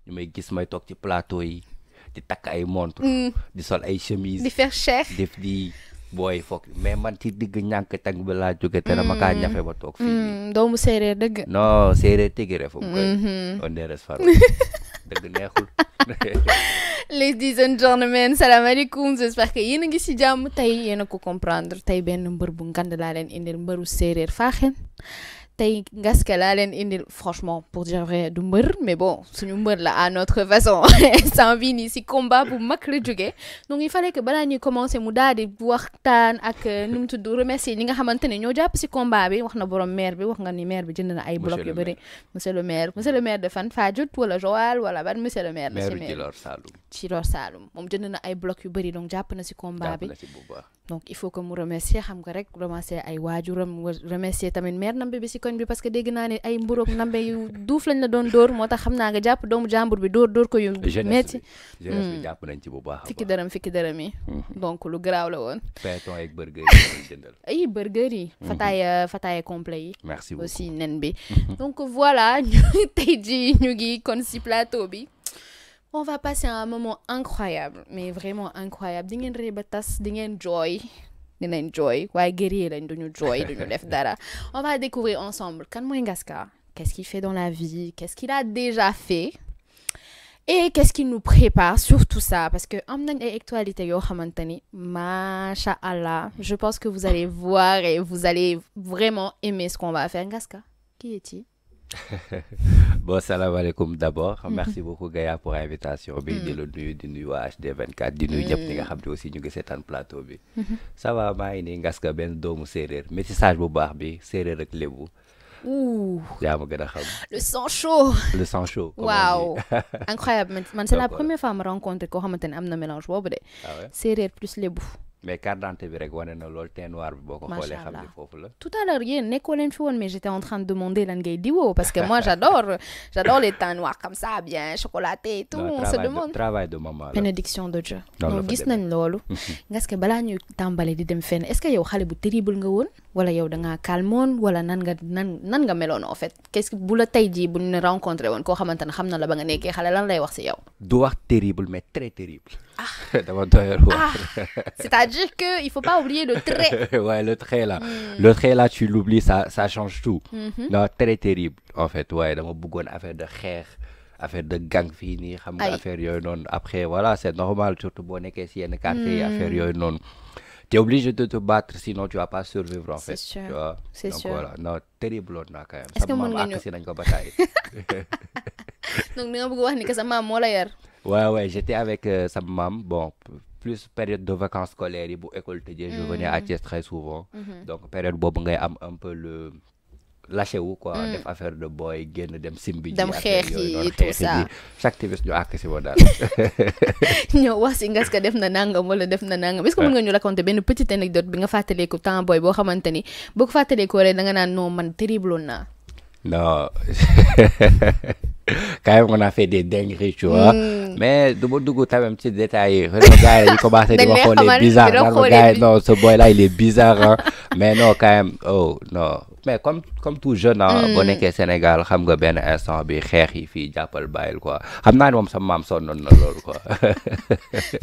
ñu may gis may toog ci plateau yi di takk ay montre di sol ay chemise di faire cher def di booy foog mais man ci digg ñànk tàng bi laa jóge te dama kaa ñafe ba toog fii doomu séeréer dëgg non séeréer tigire fu mu koy on est faro dëgg neexul ladies and gentlemen salaamaaleykum j'espère que yéen a ngi si jàmm tey yéen a ko comprendre tey benn mbër bu ngand laa leen indil mbëru séeréer faaxen tey ngaska laa leen indil franchement pour dire vrai du mbër mais bon suñu mbër la à notre façon sans vie nii si combat bu mag la jógee donc il fallait que balaa ñuy commencer mu daal di waxtaan ak nu mu tudd remercier ñi nga xamante ne ñoo jàpp si combat bi wax na borom maire bi wax nga ni maire bi jënd na ay bloc yu bëri monsieur le maire de fan Fadiouth wala Joal wala ban monsieur le maire Djilor Saloum moom jënd na ay bloc yu bëri donc jàpp na si combat bi donc il faut que mu remercier xam nga rek remercier ay waajuram remercier tamit maire nambe bi si koñ bi parce que dégg naa ne ay mburoog nambe yu duuf lañ la doon dóor moo tax xam naa nga jàpp doomu jàmbur bi dóor ko yu metti jeunesse bi jàpp nañ ci bu baax fikki dërëm yi donc lu garaaw la woon feuilleton ak burger yi jëndal ay burger yi fataaya complet yi merci beaucoup aussi nen bi donc voilà tey ji ñu ngi kon si plateau bi on va passer un moment incroyable mais vraiment incroyable di ngeen ree ba tas di ngeen jooy dinañ jooy waaye guerrier lañ duñu jooy duñu def dara on va découvrir ensemble kan mooy Ngaska qu'est-ce qu'il fait dans la vie qu'est-ce qu'il a déjà fait et qu'est-ce qu'il nous prépare sur tout ça parce que am nañ ay actualités yoo xamante ni macha allah je pense que vous allez voir et vous allez vraiment aimer ce qu'on va faire Ngaska qui est-il? Bon, salam alaikum d'abord. Merci beaucoup Gaïa pour l'invitation. Di la nuyu di nuyu waa HD24 di nuyu ñëpp ñi nga xam ne aussi ñu ngi seetaan plateau bi. Ça va maa ngi nii Ngaska benn doomu séeréer métissage bu baax bi séeréer ak lébu. Ouh. yaa ma gën a xam. Le sang chaud. Le sang chaud. Waaw incroyable man c'est la première fois ma rencontre koo xamante ne am na mélange boobu de. Ah ouais? Séeréer plus lébu. mais carte d'identité bi rek wane na loolu teint noir bi boo ko xoolee xam ne foofu la. Tout à l'heure yéen nekkoo leen fi woon mais j'étais en train de demander lan ngay diwoo parce que moi j'adore les teints noirs comme ça bien chocolaté et tout on se demande. Travail de maman la. Bénédiction de Dieu. donc gis nañ loolu. Ngaska balaa ñuy tàmbale di dem fenn est-ce que yow xale bu terrible nga woon wala yow da ngaa calmoon wala nan nga meloon en fait qu'est-ce que bu la tey jii bu ñu ne rencontré woon koo xamante ne xam na la ba nga nekkee xale lan lay wax si yow. du wax terrible mais très terrible. dama doyal wax. C'est-à-dire que il faut pas oublier le trait. Ouais, le trait là. Le trait là tu l'oublies ça change tout. Non, très terrible en fait. Ouais, dama bëggoon affaire de xeex affaire de gang fii nii xam nga affaire yooyu noonu après voilà c'est normal surtout boo nekkee si yenn quartier yi affaire yooyu noonu. T'es obligé de te battre sinon tu vas pas survivre en fait. C'est sûr. Tu vois? C'est donc sûr. voilà non terrible woon naa quand même. Est-ce que mën nga ñëw si nañ ko bataille. donc ni nga bëgg wax ni que sa maam moo la yar. Ouais, j'étais avec sa maman bon. Plus période de vacances scolaires yi bu école tëjee je venais à Thiès très souvent donc période boobu ngay am un peu le lâché wu quoi def affaire de boy génn dem simbi dem xeex yi tout ça chaque activiste ñu àkk si wa daal ñëw wax si Ngaska def na nangam wala def na nangam est-ce que mën nga ñu raconter benn petite anecdote bi nga fàttaleeku temps boy boo xamante ni boo ko fàttaleekoo rek da nga naan non man terrible woon naa. Non quand même on a fait des dingueries tu vois mais du ma dugg quand même ci détails yi gars yi commencé di ma xoolee bizarre naan ma gars yi non ce boy là il est bizarre hein mais non quand même oh non mais comme tout jeune ah boo nekkee Sénégal xam nga benn instant bi xeex yi fii jàppal bàyyil quoi xam naa ne moom sa maam sonnoon na loolu quoi.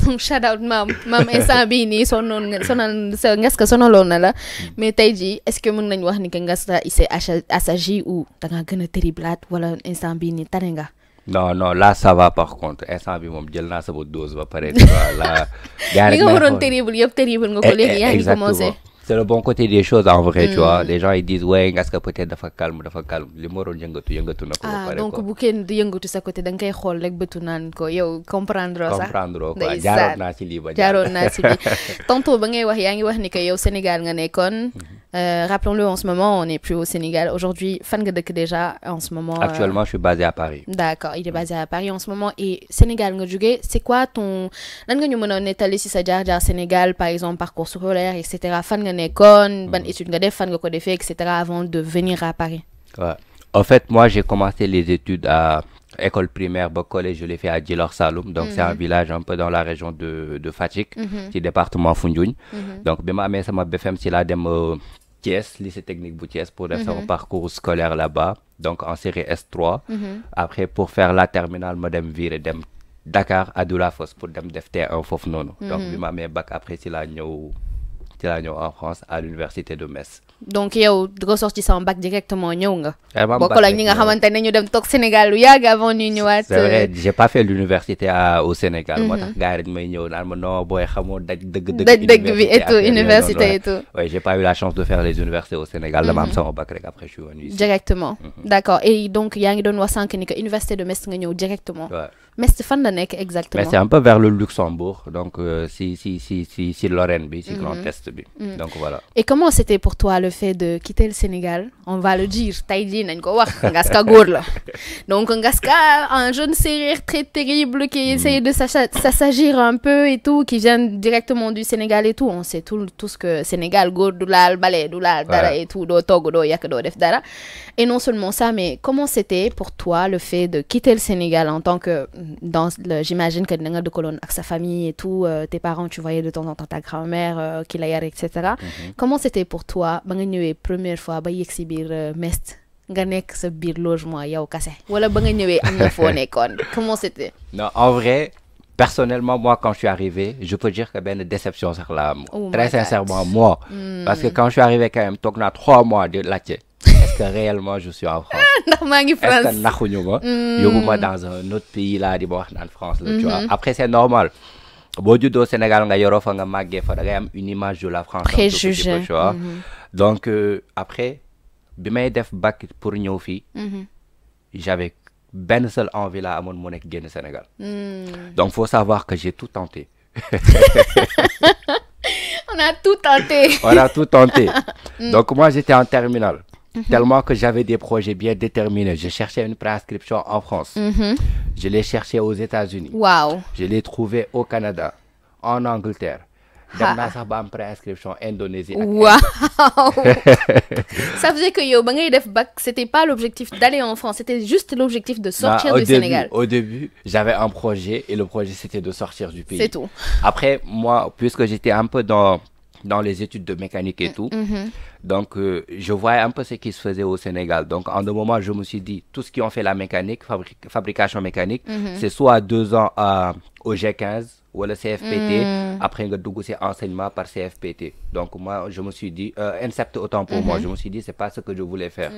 donc shout out maam instant bii nii sa Ngaska sonaloon na la mais tey jii est-ce que mën nañ wax ni que Ngaska il s'est assagi ou da ngaa gën a terriblaat wala instant bii nii tane nga. non là ça va par contre instant bi moom jël naa sama dose ba pare tu vois là. li nga waroon terrible yëpp terrible nga ko léegi yaa ngi commencé. C'est le bon côté des choses en vrai tu vois les gens ils disent ouais Ngaska peut-être dafa calme li ma waroon yëngatu na ko ba pare donc bu kenn di yëngatu sa côté da nga koy xool rek bëtu naan ko yow comprendre sax quoi jaaroon naa ci lii ba jaaroon naa ci lii tantôt ba ngay wax yaa ngi wax ni que yow Sénégal nga nekkoon rappelons-le en ce moment on n'est plus au Sénégal aujourd'hui fan nga dëkk déjà en ce moment. Actuellement je suis basé à Paris. D'accord il est basé à Paris en ce moment et Sénégal nga jógee c'est quoi ton lan nga ñu mën a nettali si sa jaar Sénégal par exemple parcours scolaire et cetera fan nga nekkoon ban étude nga def fan nga ko defee et cetera avant de venir à Paris. Ouais. En fait moi j'ai commencé les études à école primaire ba collège je l'ai fait à Djilor Saloum donc c'est un village un peu dans la région de Fatick ci département Foundiougne donc bi ma amee sama BFM ci laa dem Thiès, lycée technique bu Thiès, pour faire un parcours scolaire là-bas, donc en série S3. Après, pour faire la terminale, je dem viré dem Dakar à Doulafoss pour dem def T1 foofu noonu. Donc bi ma amee bac après ci laa ñëw en France à l'université de Metz. Donc yow nga sorti sa bac directement ñëw nga. bokkul ak ñi nga xamante ne ñu dem toog Sénégal lu yàgg avant ñu ñëwaat. C'est vrai, j'ai pas fait l'université au Sénégal. moo tax gars yi dañ may ñëw naan ma non booy xamoo dëgg bi et tout université et tout. Oui, j'ai pas eu la chance de faire les universités au Sénégal. dama am sama bac rek après je suis venu ici. Directement. D'accord. Et donc yaa ngi doon wax sànq ni que université de Metz nga ñëw directement. Ouais. Metz fan la nekk exactement. Mais c'est un peu vers le Luxembourg, donc si Lorraine bi, si Grand Est bi. Donc voilà. Et comment c'était pour toi le fait de quitter le Sénégal? On va le dire, tey jii nañ ko wax, Ngaska góor la. Donc Ngaska, un jeune sérère très terrible qui essaye de s'assagir un peu et tout, qui vient directement du Sénégal et tout. On sait tout ce que Sénégal góor du laal bale, du laal dara et tout, doo togg doo yàq doo def dara. Et non seulement ça, mais comment c'était pour toi le fait de quitter le Sénégal en tant que j'imagine que da nga dëkkaloon ak sa famille et tout, tes parents, tu voyais de temps en temps ta grand-mère qui la yar, etc. Comment c'était pour toi ba nga ñëwee première fois ba yegg si biir Metz nga nekk sa biir logement yow kase wala ba nga ñëwee am na foo nekkoon? Comment c'était? Non, en vrai, personnellement, moi, quand je suis arrivé, je peux dire que ben une déception sur la très sincèrement, moi. Parce que quand je suis arrivé quand même, toog naa 3 mois de laajte. Est-ce que réellement je suis en France? Ndax maa ngi France. Est-ce que naxuñu ma yóbbu ma dans un autre pays là di ma wax naan France la, tu vois. Après c'est normal. boo juddoo Sénégal nga yoroo fa nga màggee fa da ngay am une image de la France. Préjugé. Tu vois. Donc après bi may def bac pour ñëw fii. J'avais benn seule envie là amoon mu nekk génn Sénégal. Donc faut savoir que j'ai tout tenté. On a tout tenté. On a tout tenté. Donc moi j'étais en terminale. Tellement que j'avais des projets bien déterminés. Je cherchais une préinscription en France. Je l'ai cherché aux États-Unis. Wow. Je l'ai trouvé au Canada, en Angleterre. Dem naa sax ba am préinscription Indonésie. Wow. Ça faisait que yow ba ngay def bac, c'était pas l'objectif d'aller en France, c'était juste l'objectif de sortir du Sénégal. Au début, j'avais un projet et le projet c'était de sortir du pays. C'est tout. Après, moi, puisque j'étais un peu dans les études de mécanique et tout. Donc, je voyais un peu ce qui se faisait au Sénégal. Donc, en un moment, je me suis dit, tous qui ont fait la mécanique, fabrication mécanique, c'est soit 2 ans au G15 ou le CFPT, après nga dugg ci enseignement par CFPT. Donc, moi, je me suis dit, NCEPT autant pour moi, je me suis dit, c'est pas ce que je voulais faire.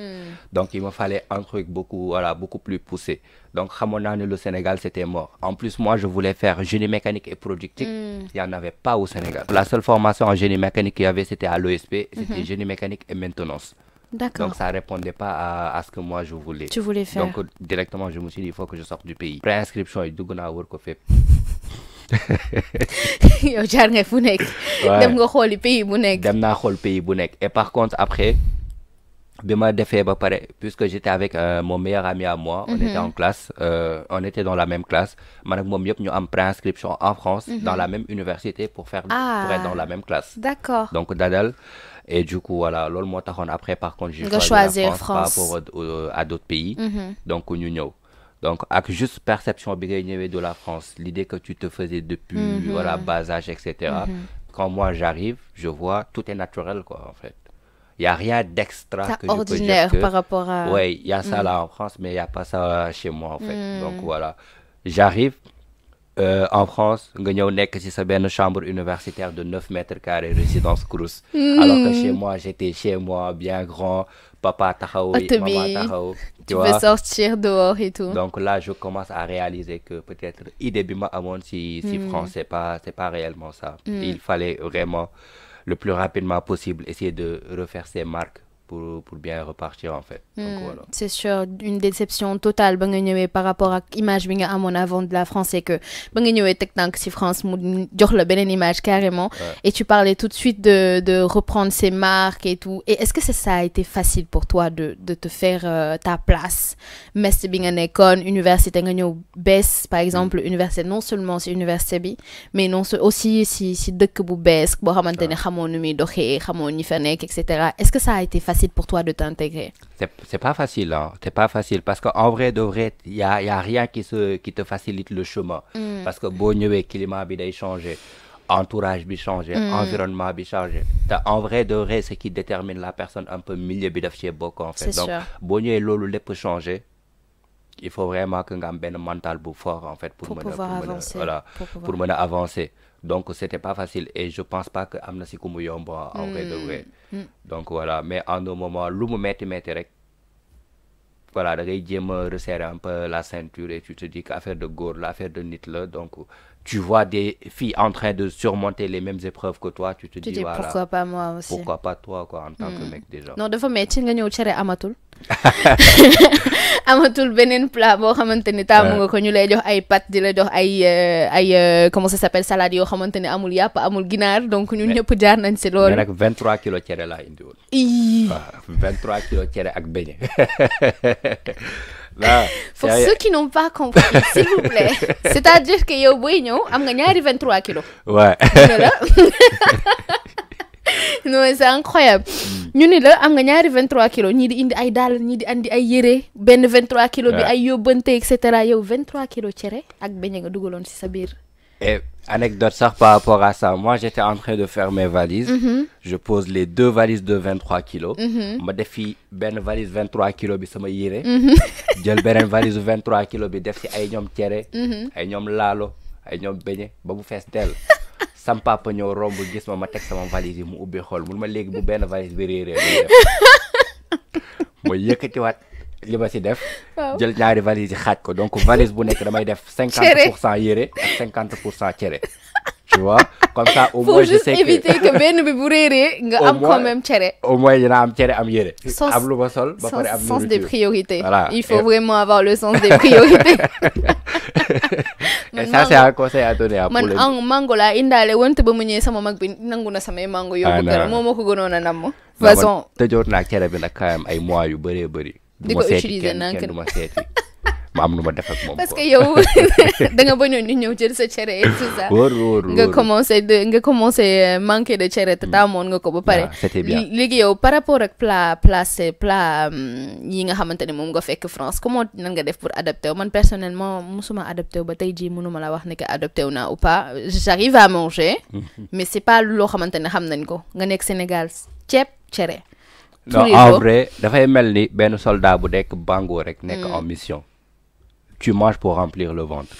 Donc, il me fallait un truc beaucoup plus poussé. Donc, xamoon naa ne le Sénégal, c'était mort. En plus, moi, je voulais faire génie mécanique et productique. Il n'y en avait pas au Sénégal. La seule formation en génie mécanique qu'il y avait, c'était à l'ESP. C'était génie mécanique et maintenance. D'accord. Donc, ça répondait pas à ce que moi, je voulais. Tu voulais faire. Donc, directement, je me suis dit, il faut que je sorte du pays. Préinscription, et dugg naa wër ko fépp. Yow jaar nga fu nekk. Dem nga xooli pays bu nekk. Dem naa xool pays bu nekk. Et par contre, après, bi ma defee ba pare, puisque j'étais avec mon meilleur ami à moi, on était en classe, on était dans la même classe. Man ak moom yëpp ñu am préinscription en France, dans la même université pour être dans la même classe. D'accord. Donc Dadal. Et du coup, voilà, loolu moo taxoon après, par contre, j'ai choisi la France par rapport à d'autres pays. Donc ñu ñëw. Donc, avec juste perception de la France, l'idée que tu te faisais depuis voilà, bas âge, etc. Quand moi j'arrive, je vois tout est naturel, quoi, en fait. Il n'y a rien d'extra que je peux dire que... par rapport à... Oui, il y a ça là en France, mais il n'y a pas ça chez moi, en fait. Donc, voilà. J'arrive en France, nga ñëw nekk ci sa benn chambre universitaire de 9 mètres carrés, résidence Crous. Alors que chez moi, j'étais chez moi, bien grand, papa taxaw, maman taxaw. Tu veux sortir dehors et tout. Donc là, je commence à réaliser que peut-être idée bi ma amoon si France, c'est pas réellement ça. Il fallait vraiment, le plus rapidement possible, essayer de refaire ses marques pour bien repartir, en fait. Donc, voilà. C'est sûr, une déception totale ba nga ñëwee par rapport ak image bi nga amoon avant de la France, c'est que ba nga ñëwee teg tànk ci France mu jox la beneen image carrément. Et tu parlais tout de suite de reprendre ses marques et tout. Et est-ce que ça a été facile pour toi de te faire ta place? Metz bi nga nekkoon université nga ñëw bees, par exemple université, non seulement ci université bi, mais non aussi si dëkk bu bees boo xamante ne xamoo nu muy doxee, xamoo ñi fa nekk, etc. Est-ce que ça a été facile pour toi de t'intégrer? C'est pas facile, hein. C'est pas facile parce qu'en vrai de vrai, il y a rien qui te facilite le chemin. Parce que boo ñëwee climat bi day changer. entourage bi changé environnement bi changé te en vrai de vrai ce qui détermine la personne un peu milieu bi daf cee bokk en fait donc boo ñëwee loolu lépp changé il faut vraiment que nga am benn mental bu fort en fait pour mën a avancer donc c'était pas facile et je pense pas que am na si ku mu yomb en vrai de vrai donc voilà mais en un moment lu mu metti rek voilà da ngay jéem a resserrer un peu la ceinture et tu te dis que affaire de góor la affaire de nit la donc tu vois des filles en train de surmonter les mêmes épreuves que toi tu te dis voilà pourquoi pas moi aussi pourquoi pas toi quoi en tant que mec déjà non dafa metti nga ñëw cere amatul amatul beneen plat boo xamante ni taamu nga ko ñu lay jox ay pâtes di la jox ay comment ça s'appelle salade yoo xamante ni amul yàpp amul ginaar donc ñun ñëpp jaar nañ si loolu mais nag 23 kilos cere laa indi woon waaw 23 kilos cere ak beñe là pour ceux qui n'ont pas compris s'il vous plaît c'est-à-dire que yow booy ñëw am nga ñaari 23 kilos ouais non c'est incroyable ñu ni la am nga ñaari 23 kilos ñii di indi ay dàll ñii di andi ay yére benn 23 kilos bi ay yóbbante et cetera yow 23 kilos cere ak beñe nga dugaloon ci sa biir. Et anecdote ça par rapport à ça moi j'étais en train de faire mes valises je pose les 2 valises de 23 kilos ma def fi benn valise 23 kilos bi sama yére jël beneen valise 23 kilos bi def ci ay ñoom cere ay ñoom laalo ay ñoom beñe ba mu fees dell sam papa ñëw romb gis ma teg sama valise yi mu ubbi xool mun ma léegi bu benn valise bi réeree mooy yëkkatiwaat li ma si def jël ñaari valise yi xaaj ko donc valise bu nekk damay def 50% yére ak 50% cere tu vois comme ça au moins je sais que éviter que benn bi bu réeree nga am quand même cere au moins dina am cere am yére am lu ma sol ba pare am sens des priorités voilà il faut vraiment avoir le sens des priorités et ça c'est un conseil à donner à man mango laa indaale wante ba mu ñëwee sama mag bi nangu na samay mango yóbbu kër moo ma ko gënoon a namm façon tëjoot naa cere bi nag quand même ay mois yu bëree bëri di ko utiliser nank kenn du ma seeti ma am nu ma def ak moom parce que yow da nga bañoon ñu ñëw jël sa cere et tout ça nga commencé manquer de cere te taamoon nga ko ba pare c'était bien léegi yow par rapport ak plat yi nga xamante ne moom nga fekk France comment nan nga def pour adapter man personnellement musuma adapté ba tey jii mënuma la wax ne que adapté wu naa ou pas j'arrive à manger mais c'est pas loo xamante ne xam nañ ko nga nekk Sénégal ceeb cere non en vrai dafay mel ni benn soldat bu nekk Bango rek nekk en mission tu manges pour remplir le ventre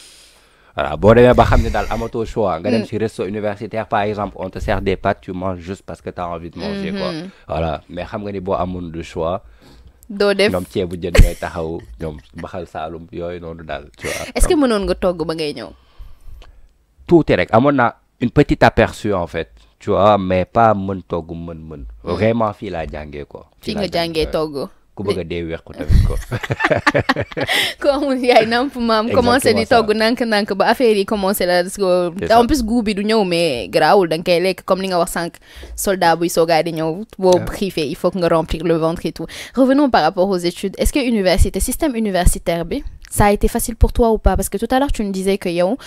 voilà boo demee ba xam ne daal amatoo choix nga dem ci resto universitaire par exemple on te sert des pâtes tu manges juste parce que t'as envie de manger quoi voilà mais xam nga ni boo amoon le choix doo def ñoom ceebu jën ngay taxaw ñoom baxal saalum yooyu noonu daal tu vois est-ce que mënoon nga togg ba ngay ñëw tuuti rek amoon naa une petite aperçu en fait tu vois mais pas mën togg mën vraiment fii laa jàngee quoi fii nga jàngee togg ku bëgg a dee weex ko tamit ko ko amul yaay namp maam commencé di togg nank ba affaire yi commencé la en plus goût bi du ñëw mais garaawul da nga koy lekk comme li nga wax sànq soldat buy soogaa di ñëw boo xiifee il faut que nga remplir le ventre et tout revenons par rapport aux études est-ce que système universitaire bi ça a été facile pour toi ou pas parce que tout à l'heure tu me disais que yow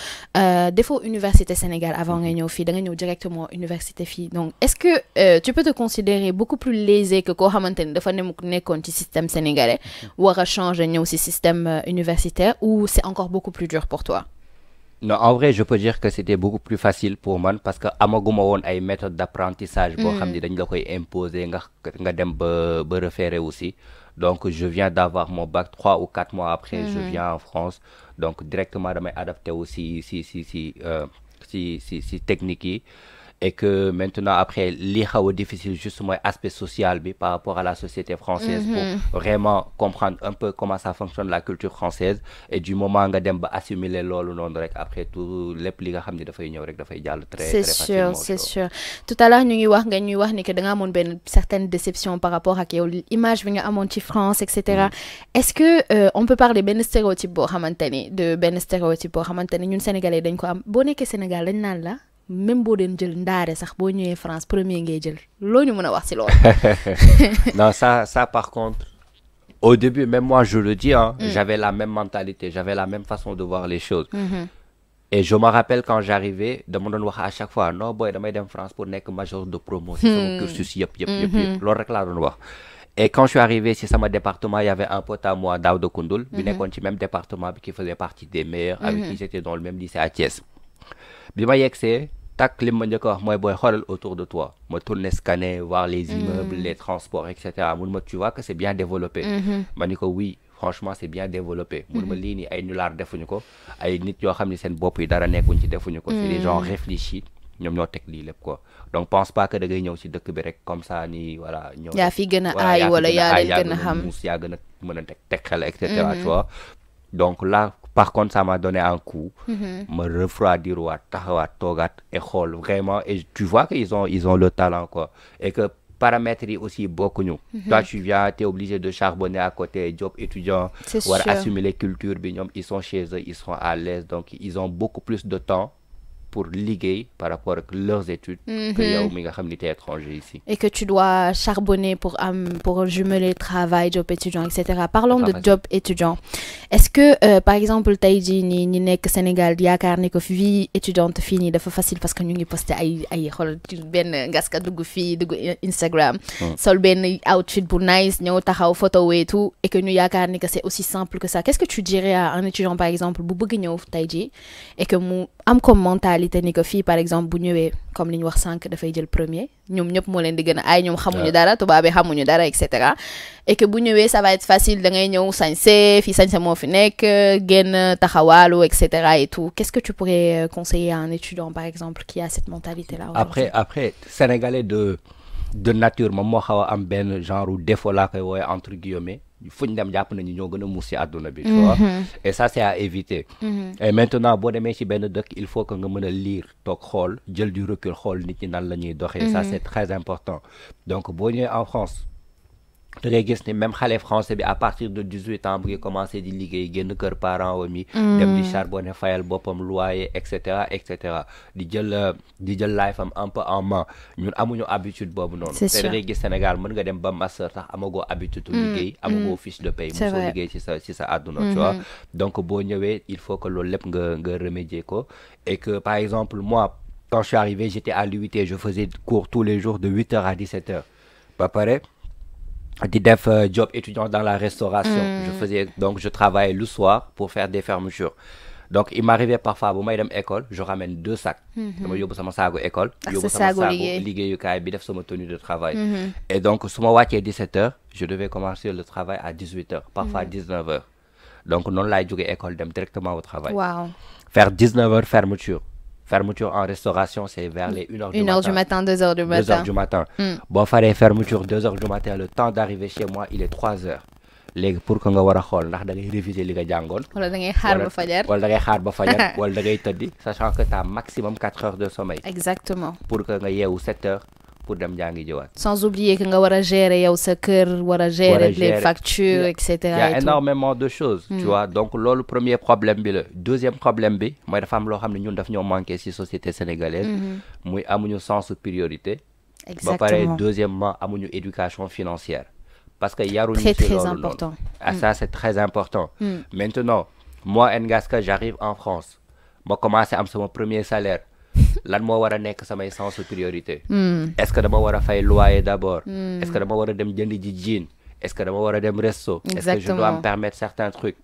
defoo université Sénégal avant nga ñëw fii da nga ñëw directement université fii donc est-ce que tu peux te considérer beaucoup plus lésé que koo xamante ni dafa nekkoon ci système sénégalais war a changer ñëw ci système universitaire ou c'est encore beaucoup plus dur pour toi? Non, en vrai je peux dire que c'était beaucoup plus facile pour man parce que amaguma woon ay méthodes d'apprentissage boo xam ni dañ la koy imposer nga dem ba référer aussi. Donc je viens d'avoir mon bac 3 ou 4 mois après je viens en France donc directement damay adapté aussi si technique yi et que maintenant après li xaw a difficile juste mooy aspect social bi par rapport à la société française pour vraiment comprendre un peu comment ça fonctionne la culture française et du moment nga dem ba assimiler loolu noonu rek après tout lépp li nga xam ne dafay ñëw rek dafay jàll très facilement. C'est sûr tout à l'heure ñuy wax ni que da nga amoon benn certaine déception par rapport ak yow image bi nga amoon ci France et cetera est-ce que on peut parler benn stéréotype boo xamante ni ñun sénégalais dañ ko am boo nekkee Sénégal dañ naan la même boo den jël ndaare sax boo ñëwee France premier ngay jël loo ñu mën a wax ci loolu. Non ça par contre au début même moi je le dis j'avais la même mentalité j'avais la même façon de voir les choses et je me rappelle quand j'arrivais dama doon wax à chaque fois non boy damay dem France pour nekk major de promo ci sama cursus yëpp loolu rek laa doon wax et quand je suis arrivé ci sama département il y avait un pote à moi Daouda Koundoul bi nekkoon ci même département bi qui faisait partie des meilleurs avec qui j'étais dans le même lycée à Thiès bi ma yegsee tac li ma njëkk a wax mooy booy xoolal autour de toi ma tourner scanner voir les immeubles les transports et cetera mun ma tu vois que c'est bien développé ma ni ko oui franchement c'est bien développé mun ma lii nii ay nulaar defuñu ko ay nit yoo xam ne seen bopp yi dara nekkuñ ci defuñu ko c'est des gens réfléchis ñoom ñoo teg lii lépp quoi donc pense pas que da ngay ñëw ci dëkk bi rek comme ça ni voilà ñëw yaa fi gën a aay wala yaa leen gën a xam yaa gën a mën a teg xel et cetera tu vois donc là par contre ça m'a donné un coup me refroidir waat taxawaat toogaat et xool vraiment et tu vois que ils ont le talent quoi et que paramètres yi aussi bokkuñu toi tu viens t'es obligé de charbonner à côté job étudiant war assimiler culture bi ñoom ils sont chez eux ils sont à l'aise donc ils ont beaucoup plus de temps pour liguer par rapport à leurs études que yow mi nga xam ni t'es étranger ici. Et que tu dois charbonner pour jumeler travail, job étudiant, etc. Parlons de job étudiant. Est-ce que, par exemple, tey jii nii ñi nekk Sénégal yaakaar ne ko vie étudiante fii nii dafa facile parce que ñu ngi posté ay xool benn ngaska dugg fii dugg Instagram sol benn outfit bu nice ñëw taxaw photo et tout et que ñu yaakaar ne que c'est aussi simple que ça. Qu'est-ce que tu dirais à un étudiant, par exemple, bu bëgg ñëw tey jii et que mu am comme mentalité ni que fii par exemple bu ñëwee comme li ñu wax sànq dafay jël premier ñoom ñëpp moo leen di gën a ay ñoom xamuñu dara tubaab bi xamuñu dara et cetera et que bu ñëwee ça va être facile da ngay ñëw sañse fii sañse moo fi nekk génn taxawaalu et cetera et tout. Qu'est-ce que tu pourrais conseiller à un étudiant par exemple qui a cette mentalité là après sénégalais de nature moom moo xaw a am benn genre défaut laa koy wooye entre guillemets fuñ dem jàpp nañu ñoo gën a muus ci àdduna bi tu vois et ça c'est à éviter et maintenant boo demee ci benn dëkk il faut que nga mën a lire toog xool jël du recul xool nit ñi nan la ñuy doxee ça c'est très important donc boo ñëwee en France da ngay gis ni même xale français bi à partir de 18 ans bu ngi commencé di liggéey génn kër parents wam yi dem di charbonner fayal boppam loyer et cetera di jël life am un peu en main ñun amuñu habitude boobu noonu te da ngay gis Sénégal mën nga dem ba master sax amagoo habitude liggéey amagoo fiche de paye mosoo liggéey ci sa àdduna tu vois donc boo ñëwee il faut que loolu lépp nga remédier ko et que par exemple moi quand je suis arrivé j'étais à l'UIT je faisais cours tous les jours de 8h à 17h ba pare di def job étudiant dans la restauration je travaillais le soir pour faire des fermetures donc il m'arrivait parfois bu may dem école je ramène 2 sacs dama yóbbu sama saagu école yóbbu sama saagu liggéeyukaay bi def sama tenue de travail et donc su ma wàccee 17h je devais commencer le travail à 18h parfois 19h donc noonu laay jógee école dem directement au travail faire 19h fermeture en restauration, c'est vers les 1h du matin. 2h du matin. 2h du matin. Bon, fallait fermeture 2h du matin. Le temps d'arriver chez moi, il est 3h. léegi pour que nga war a xool ndax da ngay réviser li nga jàngoon. wala da ngay xaar ba fajar. wala da ngay xaar ba fajar wala da ngay tëddi sachant que tu as maximum 4 heures de sommeil. Exactement. pour que nga yeewu 7 heures. pour dem jàngi jiwaat. Sans oublier que nga war a gérer yow sa kër war a gérer les factures et cetera. Il y a énormément de choses. Tu vois donc loolu premier problème bi la. Deuxième problème bi mooy dafa am loo xam ne ñun daf ñoo manqué ci société sénégalaise. muy amuñu sens de priorité. Exactement. ba pare deuxièmement amuñu éducation financière. parce que yaruñu ci très loolu important. Ça c'est très important. Maintenant moi Ngaska j'arrive en France ma commencé am sama premier salaire. lan moo war a nekk samay sens de priorité. Est-ce que dama war a fay loyer d'abord. Est-ce que dama war a dem jënd ji jean. Est-ce que dama war a dem resto. Est-ce que je dois me permettre certains trucs.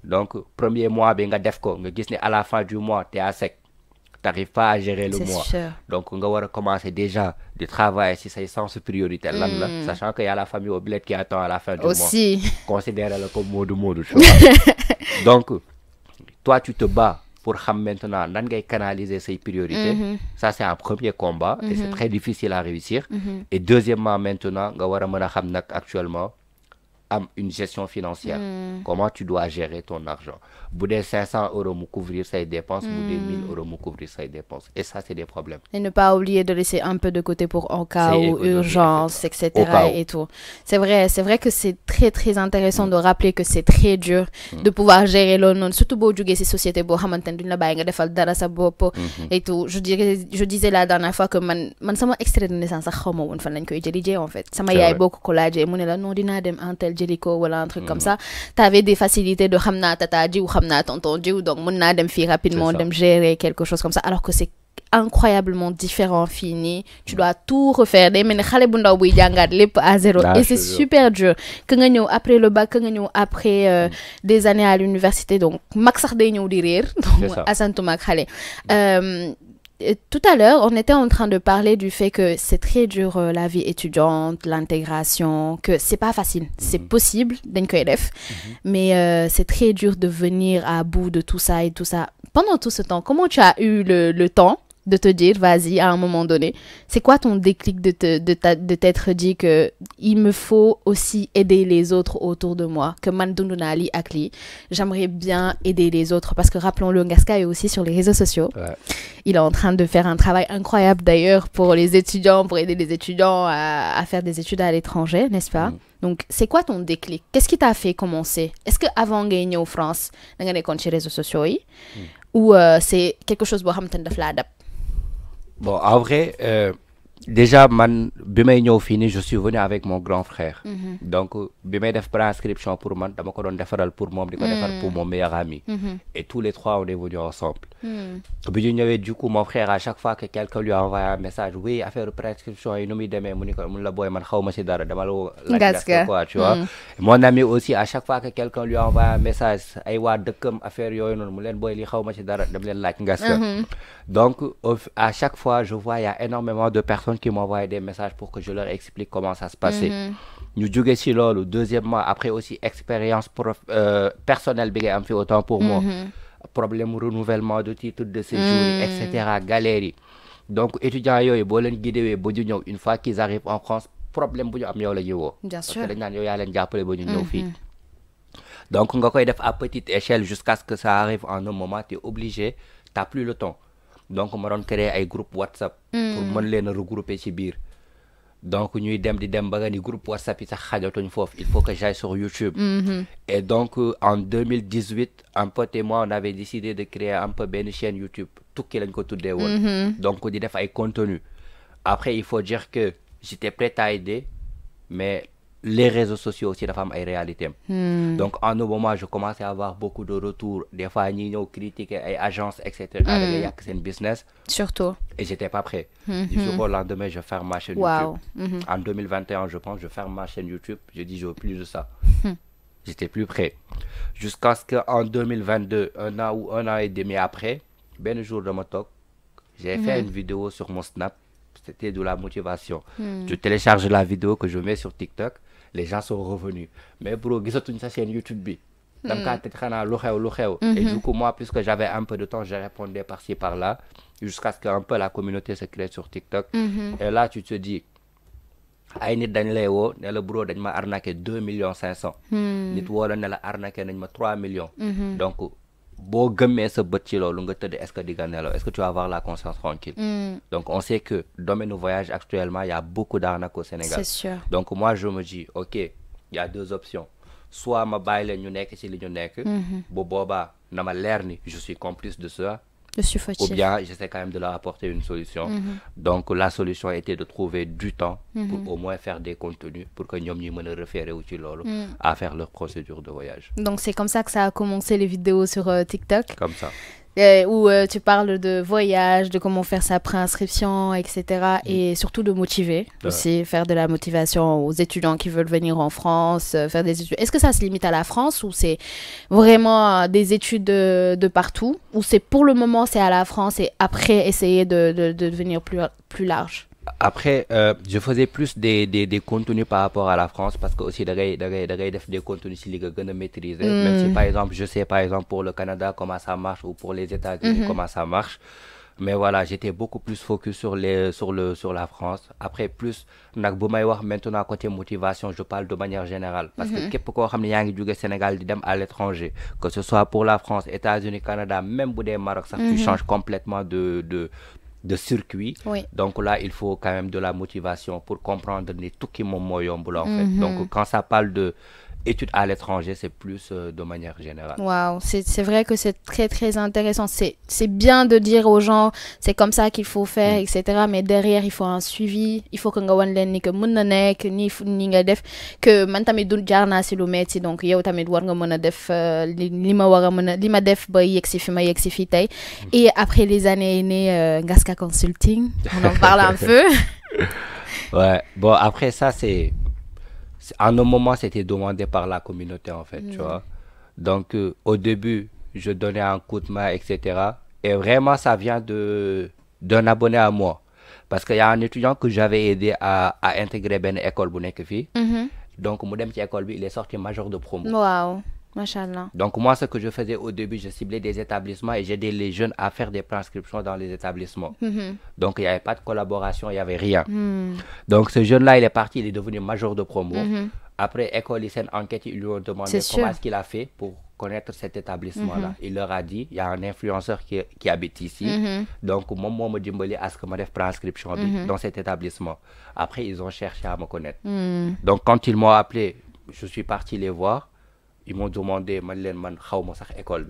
Donc premier mois bi nga def ko nga gis ni à la fin du mois t'es à sec. T'arrives pas à gérer le mois. Donc nga war a commencer déjà de travailler si say sens de priorité lan la sachant que y a la famille oblette qui attend à la fin du mois. Considère-le comme moodu tu vois. Donc toi tu te bats pour xam maintenant nan ngay canaliser ses priorités. Ça c'est un premier combat et c'est très difficile à réussir. Et deuxièmement maintenant nga war a mën a xam nag actuellement am une gestion financière. Comment tu dois gérer ton argent. bu dee 500 euros mu couvrir say dépenses. bu dee 1000 euros mu couvrir say dépenses. Et ça c'est des problèmes. Et ne pas oublier de laisser un peu de côté pour en cas où urgence, etc. et tout. C'est vrai que c'est très très intéressant de rappeler que c'est très dur de pouvoir gérer loolu noonu surtout boo jógee ci société boo xamante ne duñ la bàyyi nga defal dara sa bopp et tout. Je disais la dernière fois que man sama extrait de naissance sax xaw ma woon fan lañ koy jëlijee en fait. sama yaay boo ko laajee mu ne la non dinaa dem un tel jëliko wala un truc comme ça. T'avais des facilités de xam naa tata jiw xam naa tonton jiw donc mën naa dem fii rapidement dem gérer quelque chose comme ça alors que c'est incroyablement différent fii nii tu dois tout refaire day mel ni xale bu ndaw buy jàngaat lépp à zéro et c'est super dur que nga ñëw après le bac que nga ñëw après des années à l'université donc mag sax day ñëw di réer donc asantuma ak xale tout à l'heure, on était en train de parler du fait que c'est très dur la vie étudiante, l'intégration, que c'est pas facile. C'est possible, mais c'est très dur de venir à bout de tout ça et tout ça. Pendant tout ce temps, comment tu as eu le temps de te dire, vas-y, à un moment donné, c'est quoi ton déclic de t'être dit que il me faut aussi aider les autres autour de moi, que man dundunali akli, j'aimerais bien aider les autres, parce que rappelons-le, Ngaska est aussi sur les réseaux sociaux. Ouais. Il est en train de faire un travail incroyable d'ailleurs pour les étudiants, pour aider les étudiants à faire des études à l'étranger, n'est-ce pas? Donc, c'est quoi ton déclic? Qu'est-ce qui t'a fait commencer? Est-ce que avant de gagner en France, tu as des réseaux sociaux ou c'est quelque chose que tu as fait? Bon, en vrai, déjà, je suis venu avec mon grand frère. Donc, je suis fait inscription pour moi, je suis pour moi, pour mon meilleur ami. Et tous les trois, on est venus ensemble. Du coup, mon frère, à chaque fois que quelqu'un lui envoie un message, oui, affaire de préinscription, il nous dit, tu vois. Mon ami aussi, à chaque fois que quelqu'un lui envoie un message, donc, à chaque fois, je vois, il y a énormément de personnes qui m'envoient des messages pour que je leur explique comment ça se passait. Nous jouons ici, deuxièmement, après aussi, expérience personnelle, fait autant pour moi. Problème renouvellement de titre de séjour, etc. Galérie. Donc, étudiants, une fois qu'ils arrivent en France, problème bien sûr. Donc, on va faire à petite échelle jusqu'à ce que ça arrive en un moment, tu es obligé, tu n'as plus le temps. Donc, on m'a créé un groupe WhatsApp pour les regrouper ci bir. Donc, nous avons groupe WhatsApp, il faut que j'aille sur YouTube. Et donc, en 2018, un pote et moi, on avait décidé de créer un peu une chaîne YouTube. Tout qui est tout Donc, on a fait contenu. Après, il faut dire que j'étais prêt à aider, mais les réseaux sociaux aussi, la femme est réalité. Donc, en un moment, je commençais à avoir beaucoup de retours. Des fois, nous critiquer les agences, etc. C'est un business. Surtout. Et j'étais pas prêt. Du jour au lendemain, je ferme ma chaîne YouTube. En 2021, je pense, je ferme ma chaîne YouTube. Je dis, je veux plus de ça. J'étais plus prêt. Jusqu'à ce qu'en 2022, un an et demi après, ben jour de mon talk, j'ai fait une vidéo sur mon Snap. C'était de la motivation. Je télécharge la vidéo que je mets sur TikTok. Les gens sont revenus. Mais bro, ils ont une chaîne YouTube. Et du coup, moi, puisque j'avais un peu de temps, je répondais par-ci, par-là, jusqu'à ce qu'un peu la communauté se crée sur TikTok. Et là, tu te dis, ay nit dañ lay wo ne la bro dañ ma arnaqué 2 millions 500 nit wo la ne la arnaqué nañ ma 3 millions donc bo gëmé sa bët ci lolu nga teud est-ce que di nga nelaw est-ce que tu vas avoir la conscience tranquille donc on sait que domaine du voyage actuellement il y a beaucoup d'arnaques au Sénégal. C'est sûr. Donc moi je me dis OK, il y a deux options, soit ma baye leen ñu nekk ci li ñu nekk bo boba na ma leer ni je suis complice de ça, ou bien j'essaie quand même de leur apporter une solution. Donc la solution a été de trouver du temps pour au moins faire des contenus pour que ñom ñi mëna référer wu ci lolu à faire leur procédure de voyage. Donc c'est comme ça que ça a commencé les vidéos sur TikTok. Comme ça. Où tu parles de voyage, de comment faire sa préinscription, etc. Et surtout de motiver, aussi faire de la motivation aux étudiants qui veulent venir en France, faire des études. Est-ce que ça se limite à la France ou c'est vraiment des études de partout, ou c'est pour le moment c'est à la France et après essayer de devenir plus large? Après, je faisais plus des contenus par rapport à la France parce que aussi des contenus si les gars maîtriser. Même si par exemple, je sais par exemple pour le Canada comment ça marche ou pour les États-Unis comment ça marche. Mais voilà, j'étais beaucoup plus focus sur la France. Après plus, maintenant côté motivation, je parle de manière générale. Parce que pourquoi du Sénégal à l'étranger, que ce soit pour la France, États-Unis, Canada, même pour des Maroc, ça tu changes complètement de circuit. Donc là, il faut quand même de la motivation pour comprendre tout qui m'ont en fait. Donc quand ça parle de études à l'étranger, c'est plus de manière générale. Waouh, c'est vrai que c'est très très intéressant. C'est bien de dire aux gens c'est comme ça qu'il faut faire, etc. Mais derrière il faut un suivi. Il faut que nga wan len ni que mën na nek ni nga def que man tamit du jaar naa si lu metti, donc yow tamit war nga mën a def li ma war a mën a li ma def ba yegsi fi ma yegsi fi tey. Et après les années nées Ngaska Consulting, on en parle un peu. Ouais, bon après ça c'est en un moment, c'était demandé par la communauté, en fait, tu vois. Donc, au début, je donnais un coup de main, etc. Et vraiment, ça vient de d'un abonné à moi. Parce qu'il y a un étudiant que j'avais aidé à intégrer une école bu nekk fii. Donc mu dem ci école bi il est sorti major de promo. Waouh, machallah. Donc moi ce que je faisais au début, je ciblais des établissements et j'aidais les jeunes à faire des prescriptions dans les établissements. Donc il n'y avait pas de collaboration, il n'y avait rien. Donc ce jeune-là il est parti, il est devenu major de promo. Après école lycéenne enquête, ils lui ont demandé comment est-ce qu'il a fait pour connaître cet établissement-là. Il leur a dit, il y a un influenceur qui habite ici. Donc, moi, me dimbali à ce que je prescription dans cet établissement. Après, ils ont cherché à me connaître. Donc, quand ils m'ont appelé, je suis parti les voir. Ils m'ont demandé, école.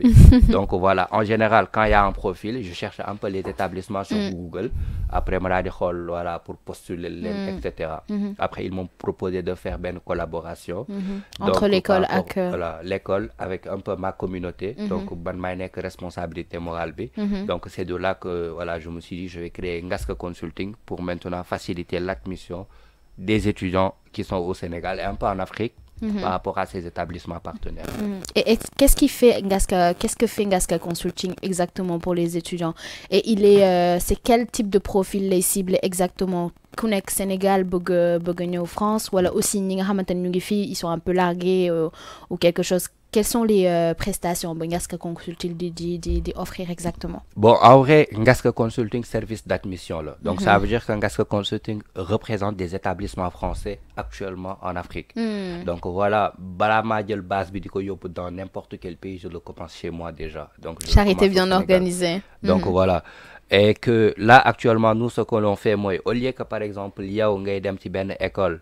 Donc voilà, en général, quand il y a un profil, je cherche un peu les établissements sur Google. Après, voilà, pour postuler, etc. Après, ils m'ont proposé de faire une collaboration. Entre l'école et voilà, l'école avec un peu ma communauté. Donc, responsabilité morale. Donc, c'est de là que voilà, je me suis dit, je vais créer Ngaska Consulting pour maintenant faciliter l'admission des étudiants qui sont au Sénégal et un peu en Afrique. Par rapport à ces établissements partenaires. Et qu'est-ce que fait Ngaska Consulting exactement pour les étudiants? Et c'est quel type de profil les cible exactement? Connect Sénégal, Bourgogne France, ou alors aussi ils sont un peu largués ou quelque chose. Quelles sont les prestations que Ngaska Consulting offrir exactement? Bon, en vrai, Ngaska Consulting service d'admission là. Donc ça veut dire que Ngaska Consulting représente des établissements français actuellement en Afrique. Donc voilà, balama jël base bi diko yobbu dans n'importe quel pays, je le commence chez moi déjà. Donc charité bien organisée. Donc voilà. Et que là actuellement nous ce que l'on fait moi au lieu que par exemple yow ngay dem ci ben école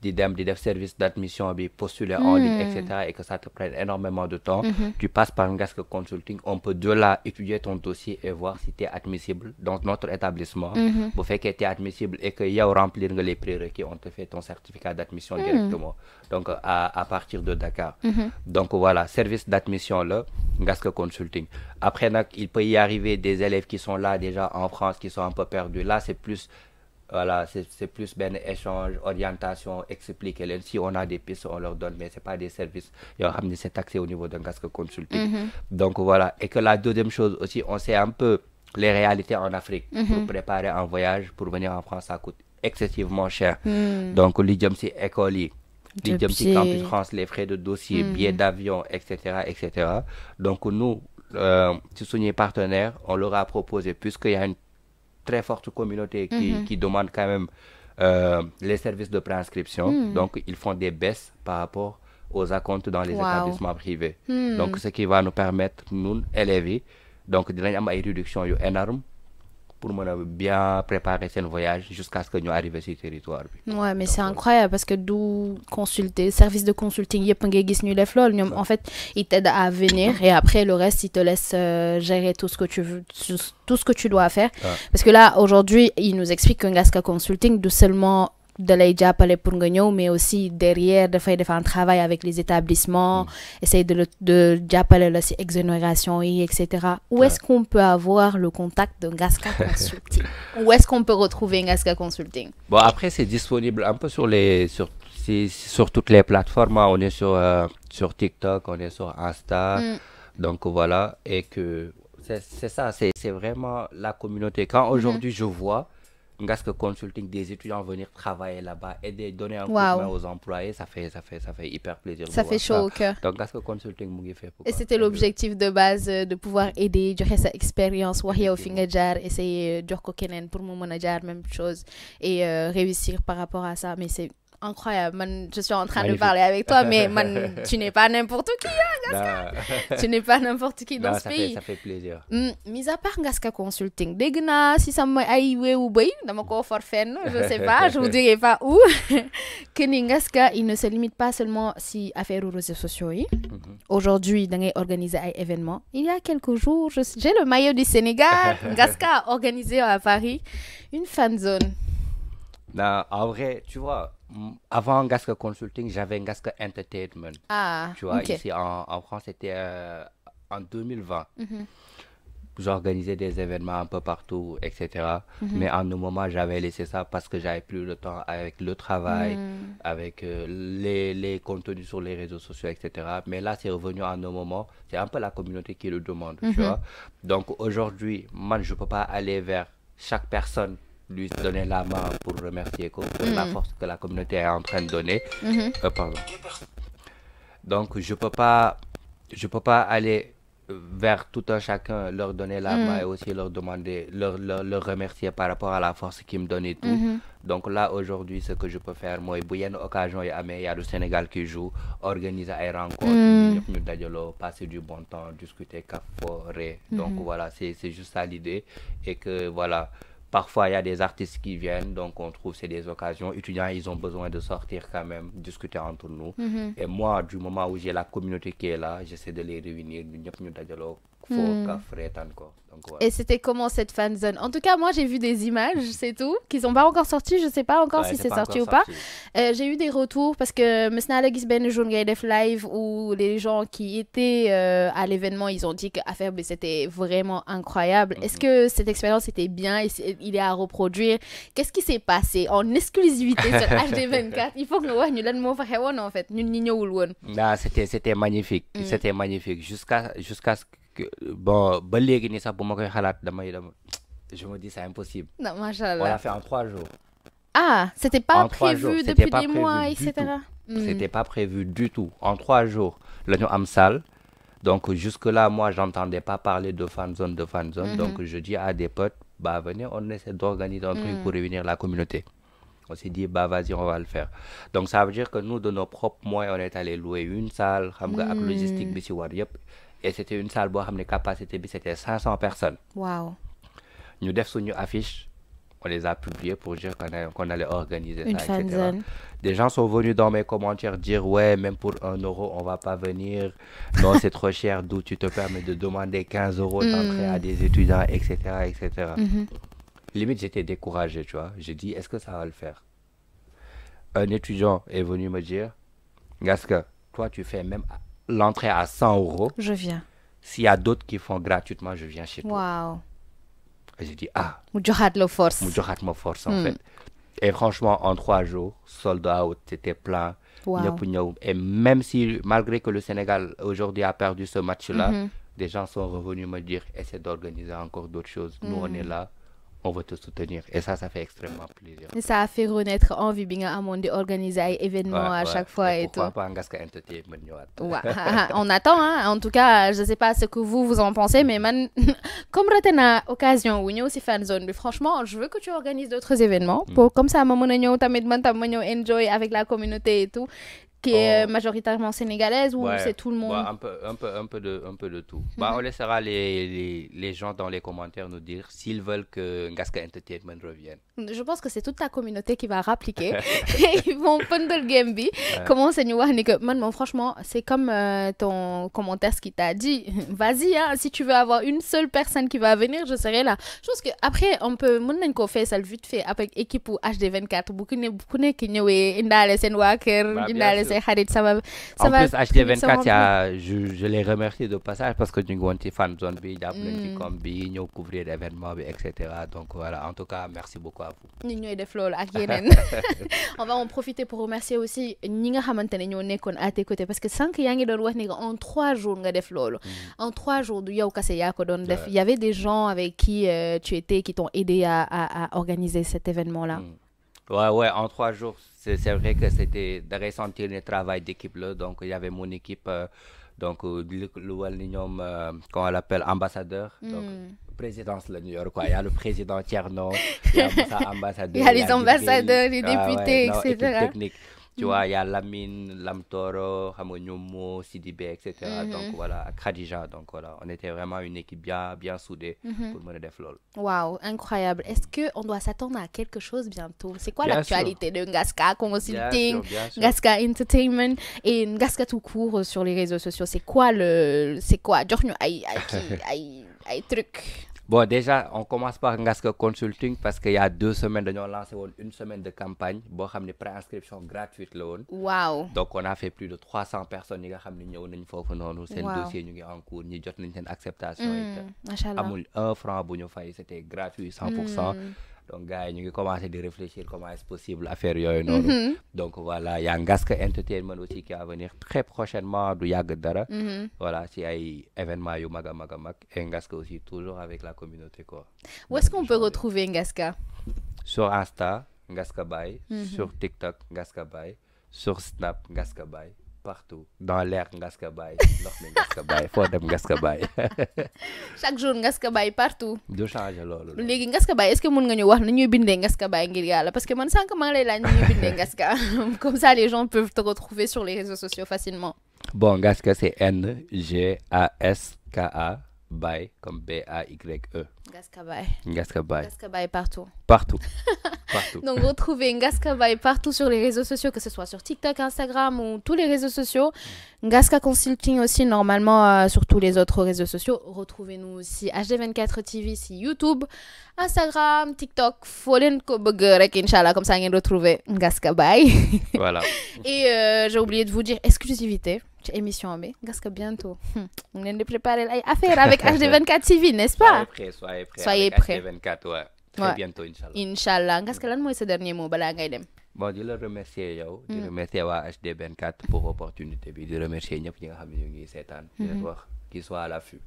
di def service d'admission bi postuler en ligne etc. et que ça te prenne énormément de temps, tu passes par Ngaska Consulting, on peut de là étudier ton dossier et voir si tu es admissible dans notre établissement. Pour faire que tu es admissible et que yow remplir les prérequis, on te fait ton certificat d'admission directement. Donc à partir de Dakar. Donc voilà, service d'admission là, Ngaska Consulting. Après il peut y arriver des élèves qui sont là déjà en France qui sont un peu perdus. Là c'est plus voilà, c'est plus ben échange, orientation, expliquer. Si on a des pistes, on leur donne, mais c'est pas des services. C'est taxé au niveau d'un Ngaska Consulting. Donc voilà. Et que la deuxième chose aussi, on sait un peu les réalités en Afrique. Pour préparer un voyage, pour venir en France, ça coûte excessivement cher. Donc, l'IDIOMSI école, l'IDIOMSI Campus France, les frais de dossier, billets d'avion, etc., etc. Donc, nous, si nous sommes partenaires, on leur a proposé, puisqu'il y a une très forte communauté qui demande quand même les services de prescription. Donc, ils font des baisses par rapport aux acomptes dans les établissements privés. Donc, ce qui va nous permettre, nous, élèves, donc, de avoir une réduction énorme pour bien préparer ce voyage jusqu'à ce que nous arrivions sur le territoire. Ouais, mais c'est incroyable parce que d'où consulter, service de consulting, en fait, ils t'aident à venir et après le reste, ils te laissent gérer tout ce que tu veux, tout ce que tu dois faire. Parce que là, aujourd'hui, ils nous expliquent que Ngaska Consulting, d'où seulement de lay jàppale pour nga ñëw mais aussi derrière dafay def un travail avec les établissements, essayer de jàppale la ci exonération etc. Où est-ce qu'on peut avoir le contact de Ngaska Consulting? Où est-ce qu'on peut retrouver Ngaska Consulting? Bon, après c'est disponible un peu sur toutes les plateformes. On est sur TikTok, on est sur Insta. Donc voilà, et que c'est ça, c'est vraiment la communauté. Quand aujourd'hui je vois Ngaska Consulting, des étudiants venir travailler là-bas et de donner un coup de main aux employés, ça fait hyper plaisir. Ça fait chaud au cœur. Donc Ngaska Consulting, et c'était l'objectif de base de pouvoir aider, joxe sa expérience, wax yow fi nga jaar, essayer jox ko keneen pour mu mën a jaar même chose et réussir par rapport à ça. Mais c'est incroyable. Je suis en train de parler avec toi, mais tu n'es pas n'importe qui, hein, Ngaska. Tu n'es pas n'importe qui dans ce pays. Ça fait plaisir. Mis à part Ngaska Consulting, dégg naa si sama ay weewu bëy dama ko for fenn, je sais pas, je vous dirai pas où, que ni Ngaska, il ne se limite pas seulement si affaire aux réseaux sociaux. Aujourd'hui, da ngay organiser ay événements. Il y a quelques jours, j'ai le maillot du Sénégal. Ngaska a organisé à Paris une fan zone. Non, en vrai, tu vois, avant Ngaska Consulting, j'avais Ngaska Entertainment. Tu vois, ici en France, c'était en 2020. J'organisais des événements un peu partout, etc. Mais en un moment, j'avais laissé ça parce que j'avais plus le temps avec le travail, avec les contenus sur les réseaux sociaux, etc. Mais là, c'est revenu en un moment. C'est un peu la communauté qui le demande, tu vois. Donc aujourd'hui, moi, je ne peux pas aller vers chaque personne lui donner la main pour remercier pour la force que la communauté est en train de donner. Pardon. Donc, je peux pas aller vers tout un chacun, leur donner la main et aussi leur demander, leur remercier par rapport à la force qu'ils me donnent et tout. Donc là, aujourd'hui, ce que je peux faire, moi, il y a une occasion, il y a le Sénégal qui joue, organiser des rencontres, passer du bon temps, discuter, caforer. Donc voilà, c'est juste ça l'idée. Et que voilà, parfois, il y a des artistes qui viennent, donc on trouve c'est des occasions. Étudiants, ils ont besoin de sortir quand même, discuter entre nous. Et moi, du moment où j'ai la communauté qui est là, j'essaie de les réunir. Donc, voilà. Et c'était comment cette fan zone? En tout cas, moi, j'ai vu des images, c'est tout, qui sont pas encore sorties. Je sais pas encore si c'est sorti ou pas. J'ai eu des retours parce que Mesnala Gisben Def live où les gens qui étaient à l'événement, ils ont dit que l'affaire, c'était vraiment incroyable. Est-ce que cette expérience était bien et il est à reproduire? Qu'est-ce qui s'est passé en exclusivité sur HD24? Il faut que nous voyons le mot en fait. C'était magnifique. C'était magnifique. Jusqu'à ce que bon je me dis c'est impossible. Non, on l'a fait en 3 jours. Ah, c'était pas prévu depuis des mois, etc. C'était pas prévu du tout. En 3 jours, le nous am salle. Donc jusque là, moi, j'entendais pas parler de fan zone. Donc je dis à des potes, bah venez, on essaie d'organiser un truc pour réunir la communauté. On s'est dit, bah vas-y, on va le faire. Donc ça veut dire que nous, de nos propres moyens, on est allé louer une salle, avec logistique, et c'était une salle, la capacité, c'était 500 personnes. Wow. Nous avons une affiche, on les a publiées pour dire qu'on allait organiser une ça, etc. Zone. Des gens sont venus dans mes commentaires dire, ouais, même pour 1 euro, on va pas venir. Non, c'est trop cher, d'où tu te permets de demander 15 euros d'entrée à des étudiants, etc. etc. Limite, j'étais découragé, tu vois. J'ai dit, est-ce que ça va le faire? Un étudiant est venu me dire, Gaska, toi, tu fais même l'entrée à 100 euros. Je viens. S'il y a d'autres qui font gratuitement, je viens chez toi. Wow. Et j'ai dit, ah. Moujohat le force. Moujohat me force, en fait. Et franchement, en 3 jours, sold out, c'était plein. Wow. Et même si, malgré que le Sénégal aujourd'hui a perdu ce match-là, des gens sont revenus me dire, essaie d'organiser encore d'autres choses. Nous, on est là. On va te soutenir. Et ça fait extrêmement plaisir. Et ça a fait renaître envie d'organiser des événements à chaque fois et tout. Pourquoi pas Ngaska Entertainment? On attend, hein. En tout cas, je ne sais pas ce que vous en pensez, mais comme tu as l'occasion, aussi fan zone, franchement, je veux que tu organises d'autres événements. Comme ça, je enjoy avec la communauté et tout. Qui est majoritairement sénégalaise ou c'est tout le monde? Un peu de tout. On laissera les gens dans les commentaires nous dire s'ils veulent que Ngaska Entertainment revienne. Je pense que c'est toute la communauté qui va rappliquer. Ils vont prendre le game. Comment c'est nous voir que franchement, c'est comme ton commentaire ce qui t'a dit. Vas-y, hein, si tu veux avoir une seule personne qui va venir, je serai là. Je pense que après on peut faire ça vite fait avec équipe ou HD24 beaucoup qui ñëwé indalé sen wa kër indalé say xarit ça va en plus HD24 je les remercie de passage parce que ñu ngi won ci fan zone bi japp nañ ci com bi ñëw couvrir l'événement bi etc. Donc voilà, en tout cas merci beaucoup à vous. Ñu ñoy def lolu ak yenen. On va en profiter pour remercier aussi ñi nga xamantene ñoo nekkon à tes côtés parce que sank yaa ngi doon wax ni en 3 jours nga def lolu. En 3 jours du yow kasse yaa ko doon def. Il y avait des gens avec qui tu étais qui t'ont aidé à organiser cet événement là. Ouais, en 3 jours, c'est vrai que c'était de ressentir le travail d'équipe là. Donc il y avait mon équipe, donc qu'on l'appelle ambassadeur. Donc présidence le New York quoi. Il y a le président Tierno, il y a Moussa ambassadeur. Il y a les ambassadeurs, les députés, etc. Technique. Tu vois, il y a Lamine, Lamtoro, Hamonyomo, Sidibé, etc. Donc voilà, Khadija. Donc voilà, on était vraiment une équipe bien soudée pour mener des flots. Waouh, incroyable. Est-ce qu'on doit s'attendre à quelque chose bientôt? C'est quoi l'actualité de Ngaska Consulting, Ngaska Entertainment et Ngaska tout court sur les réseaux sociaux? C'est quoi truc? Bon, déjà, on commence par Ngaska Consulting parce qu'il y a 2 semaines, nous avons lancé une semaine de campagne. Nous avons une préinscription gratuite. Wow. Donc, on a fait plus de 300 personnes qui ont fait le dossier en cours. Nous avons une acceptation. Amul 1 franc, c'était gratuit, 100%. donc gars yi ñu ngi commencé di réfléchir comment est-ce possible affaire yooyu noonu. Donc voilà y a Ngaska Entertainment aussi qui va venir très prochainement du yàgg dara. Voilà ci ay événements yu mag a mag a mag et Ngaska aussi toujours avec la communauté quoi. Où est-ce qu'on peut retrouver Ngaska? Sur Insta Ngaska Baye, sur TikTok Ngaska Baye, sur Snap Ngaska Baye. Partout dans l'air Ngaska Baye ndox mi Ngaska Baye foo dem Ngaska Baye. Chaque jour Ngaska Baye partout. du changer loolu. léegi Ngaska Baye est-ce que mën nga ñu wax na ñuy bindee Ngaska Baye ngir yàlla parce que man sànq maa ngi lay laaj na ñuy bindee Ngaska comme ça les gens peuvent te retrouver sur les réseaux sociaux facilement. Bon Ngaska c'est Ngaska Baye comme B-A-Y-E. Ngaska Baye. Ngaska Baye. Ngaska Baye partout. Partout. Partout. Donc retrouvez Ngaska Baye partout sur les réseaux sociaux, que ce soit sur TikTok, Instagram ou tous les réseaux sociaux. Ngaska Consulting aussi normalement sur tous les autres réseaux sociaux. Retrouvez-nous aussi HD24 TV si YouTube, Instagram, TikTok. Faut leen ko bëgg rek inchallah comme ça ngeen retrouver Ngaska Baye. Voilà. Et j'ai oublié de vous dire exclusivité. Émission bi Ngaska bientôt on vient de préparer ay affaire avec HD24 TV n'est-ce pas? Soyez prêts avec HD24 ouais. Très bientôt inchallah Ngaska lan mooy sa dernier mot balaa ngay dem? Bon di la remercier yow di remercier waa HD24 pour opportunité bi di remercier ñëpp ñi nga xam ne ñu ngi seetaan di leen wax qu'ils soient à l'affût.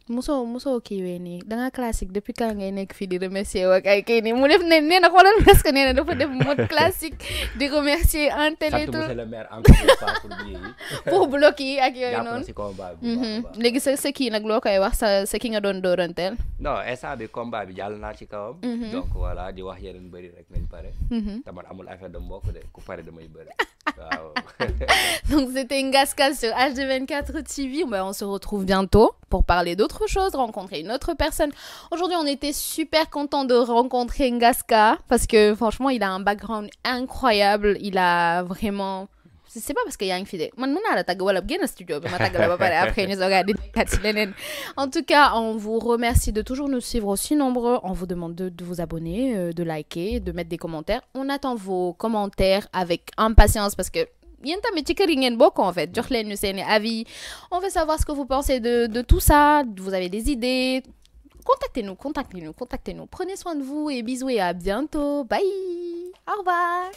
Musoo kiiwee nii da nga classique depuis quand ngay nekk fii di remercier ak ay kii nii mu def nee na xoolal parce que nee na dafa def mode classique di remercier un tel et tout. sant monsieur le maire encore une fois pour bii pour bloc yi ak yooyu noonu. jàpp na si combat bi. léegi sa kii nag loo koy wax sa ki nga doon dooranteel. non instant bi combat bi jàll naa ci kawam. donc voilà di wax yeneen bëri rek nañ pare. te man amul affaire de mbokk de ku pare damay bëri. Wow. Donc c'était Ngaska sur HD24 TV. On se retrouve bientôt pour parler d'autres choses, rencontrer une autre personne. Aujourd'hui, on était super content de rencontrer Ngaska parce que franchement, il a un background incroyable. Il a vraiment... C'est pas parce qu'il y a un fidèle. En tout cas, on vous remercie de toujours nous suivre aussi nombreux. On vous demande de vous abonner, de liker, de mettre des commentaires. On attend vos commentaires avec impatience parce que en fait. Avis. On veut savoir ce que vous pensez de tout ça. Vous avez des idées. Contactez-nous. Prenez soin de vous et bisous et à bientôt. Bye. Au revoir.